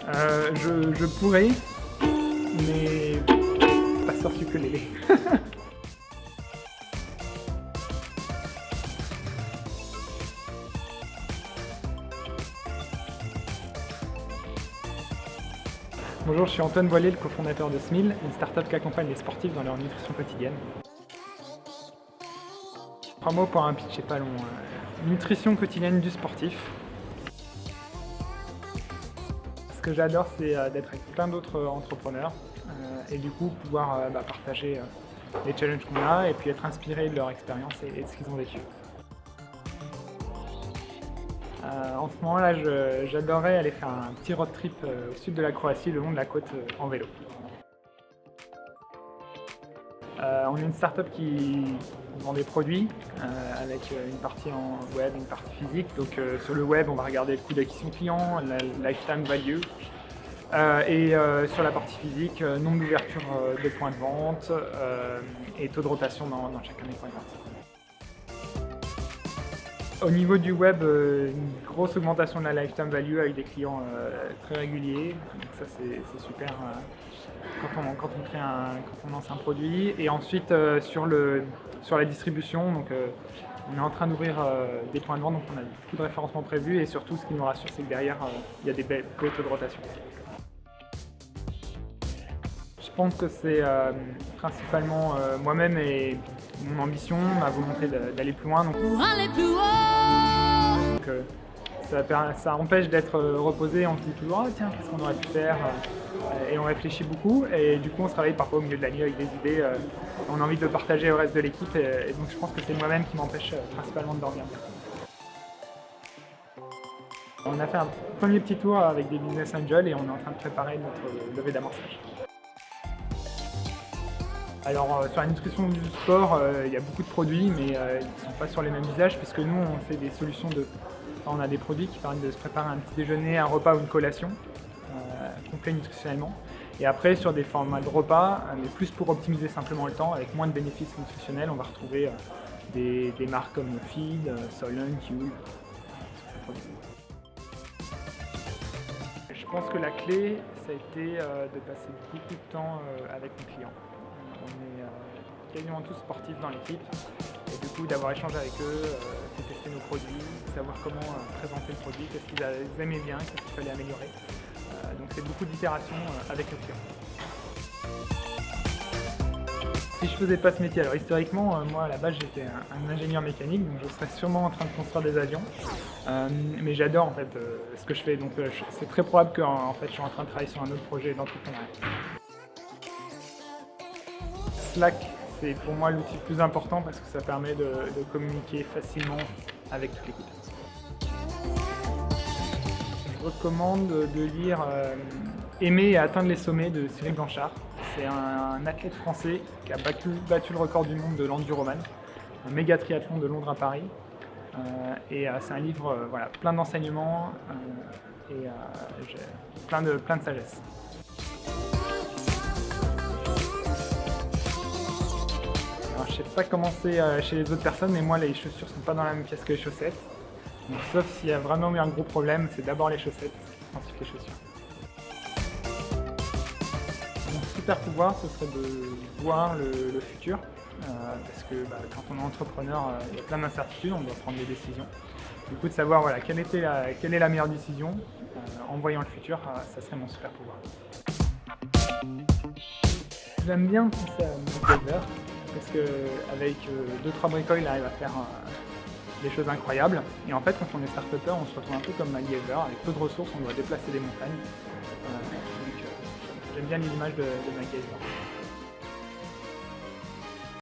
Je pourrais, mais pas sur ukulélé. Bonjour, je suis Antoine Boillet, le cofondateur de Smil, une startup qui accompagne les sportifs dans leur nutrition quotidienne. 3 mots pour un pitch, c'est pas long. Nutrition quotidienne du sportif. Ce que j'adore, c'est d'être avec plein d'autres entrepreneurs et du coup pouvoir partager les challenges qu'on a et puis être inspiré de leur expérience et de ce qu'ils ont vécu. En ce moment-là, j'adorerais aller faire un petit road trip au sud de la Croatie, le long de la côte en vélo. On est une startup qui vend des produits avec une partie en web, une partie physique. Donc sur le web, on va regarder le coût d'acquisition client, la lifetime value. Et sur la partie physique, nombre d'ouvertures de points de vente et taux de rotation dans chacun des points de vente. Au niveau du web, une grosse augmentation de la lifetime value avec des clients très réguliers. Donc ça c'est super quand on lance un produit. Et ensuite sur la distribution, donc on est en train d'ouvrir des points de vente, donc on a beaucoup de référencements prévus et surtout ce qui nous rassure c'est que derrière il y a des beaux taux de rotation. Je pense que c'est principalement moi-même et mon ambition, ma volonté d'aller plus loin. Donc ça empêche d'être reposé, on se dit toujours « Ah tiens, qu'est-ce qu'on aurait pu faire ?» et on réfléchit beaucoup et du coup on se réveille parfois au milieu de la nuit avec des idées, on a envie de le partager au reste de l'équipe et donc je pense que c'est moi-même qui m'empêche principalement de dormir. On a fait un premier petit tour avec des business angels et on est en train de préparer notre levée d'amorçage. Alors sur la nutrition du sport, il y a beaucoup de produits mais ils ne sont pas sur les mêmes visages puisque nous on fait des solutions on a des produits qui permettent de se préparer un petit déjeuner, un repas ou une collation complet nutritionnellement. Et après sur des formats de repas, mais plus pour optimiser simplement le temps avec moins de bénéfices nutritionnels, on va retrouver des marques comme Feed, Soylent, Huel. Je pense que la clé, ça a été de passer beaucoup de temps avec nos clients. On est quasiment tous sportifs dans l'équipe et du coup d'avoir échangé avec eux, de tester nos produits, savoir comment présenter le produit, qu'est-ce qu'ils aimaient bien, qu'est-ce qu'il fallait améliorer. Donc c'est beaucoup d'itérations avec nos clients. Si je faisais pas ce métier, alors historiquement, moi à la base j'étais un ingénieur mécanique, donc je serais sûrement en train de construire des avions. Mais j'adore en fait ce que je fais, donc c'est très probable que en fait je suis en train de travailler sur un autre projet d'entrepreneuriat. Slack, c'est pour moi l'outil le plus important parce que ça permet de communiquer facilement avec toute l'équipe. Je recommande de lire Aimer et atteindre les sommets de Cyril Blanchard. C'est un athlète français qui a battu le record du monde de l'enduroman, un méga triathlon de Londres à Paris. Et c'est un livre plein d'enseignements et plein de sagesse. Alors, je sais pas comment c'est chez les autres personnes, mais moi les chaussures sont pas dans la même pièce que les chaussettes. Donc, sauf s'il y a vraiment eu un gros problème, c'est d'abord les chaussettes, ensuite les chaussures. Mon super pouvoir, ce serait de voir le futur, parce que quand on est entrepreneur, il y a plein d'incertitudes, on doit prendre des décisions. Du coup, de savoir quelle est la meilleure décision en voyant le futur, ça serait mon super pouvoir. J'aime bien penser à MacGyver, parce qu'avec 2-3 bricoles, il arrive à faire des choses incroyables. Et en fait, quand on est start-upper, on se retrouve un peu comme MacGyver, avec peu de ressources, on doit déplacer des montagnes. Donc j'aime bien l'image de MacGyver.